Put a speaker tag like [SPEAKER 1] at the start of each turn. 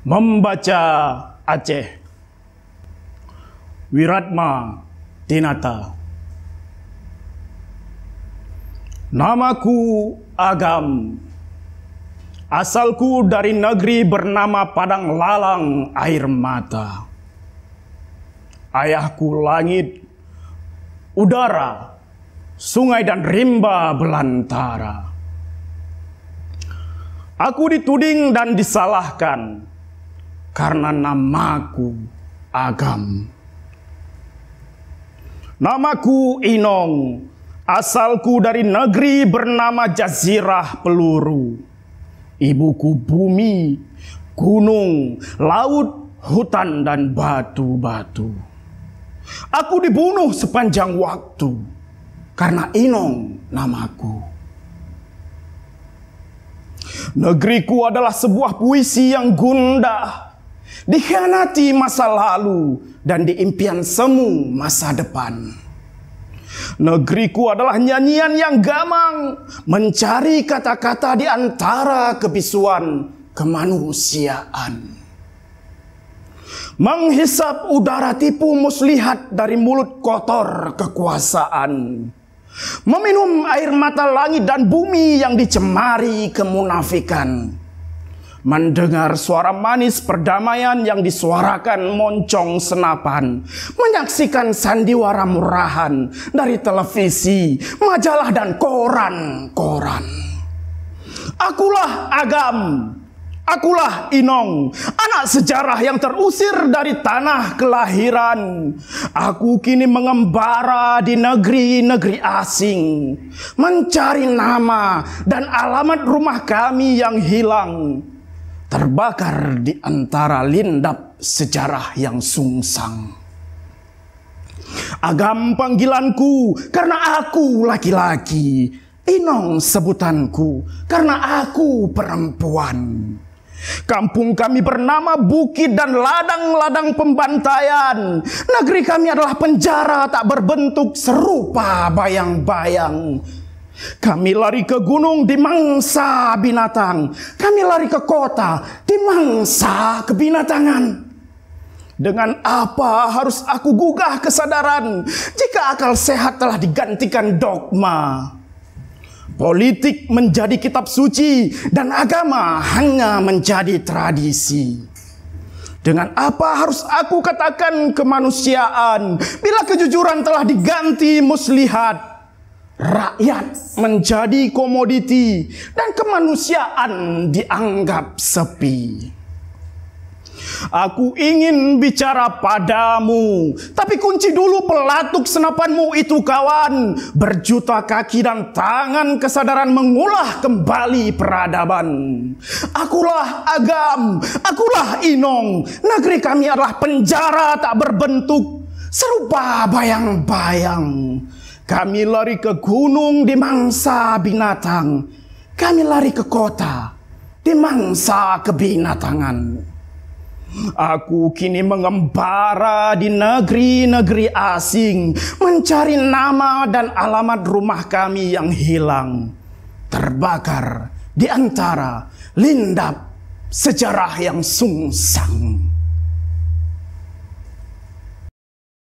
[SPEAKER 1] Membaca Aceh. Wiratma Dinata. Namaku Agam. Asalku dari negeri bernama Padang Lalang Air Mata. Ayahku langit, udara, sungai dan rimba belantara. Aku dituding dan disalahkan karena namaku Agam. Namaku Inong, asalku dari negeri bernama Jazirah Peluru. Ibuku bumi, gunung, laut, hutan dan batu-batu. Aku dibunuh sepanjang waktu karena Inong namaku. Negeriku adalah sebuah puisi yang gundah, dikhianati masa lalu dan diimpian semu masa depan. Negeriku adalah nyanyian yang gamang, mencari kata-kata di antara kebisuan kemanusiaan. Menghisap udara tipu muslihat dari mulut kotor kekuasaan. Meminum air mata langit dan bumi yang dicemari kemunafikan. Mendengar suara manis perdamaian yang disuarakan moncong senapan. Menyaksikan sandiwara murahan dari televisi, majalah dan koran-koran. Akulah Agam, akulah Inong, anak sejarah yang terusir dari tanah kelahiran. Aku kini mengembara di negeri-negeri asing, mencari nama dan alamat rumah kami yang hilang, terbakar di antara lindap sejarah yang sungsang. Agam panggilanku karena aku laki-laki, Inong sebutanku karena aku perempuan. Kampung kami bernama Bukit dan ladang-ladang pembantaian. Negeri kami adalah penjara tak berbentuk serupa bayang-bayang. Kami lari ke gunung di mangsa binatang. Kami lari ke kota di mangsa kebinatangan. Dengan apa harus aku gugah kesadaran jika akal sehat telah digantikan dogma? Politik menjadi kitab suci dan agama hanya menjadi tradisi. Dengan apa harus aku katakan kemanusiaan bila kejujuran telah diganti muslihat? Rakyat menjadi komoditi dan kemanusiaan dianggap sepi. Aku ingin bicara padamu, tapi kunci dulu pelatuk senapanmu itu kawan. Berjuta kaki dan tangan kesadaran mengulah kembali peradaban. Akulah Agam, akulah Inong. Negeri kami adalah penjara tak berbentuk serupa bayang-bayang. Kami lari ke gunung di mangsa binatang. Kami lari ke kota di mangsa kebinatangan. Aku kini mengembara di negeri-negeri asing, mencari nama dan alamat rumah kami yang hilang, terbakar di antara lindap sejarah yang sungsang.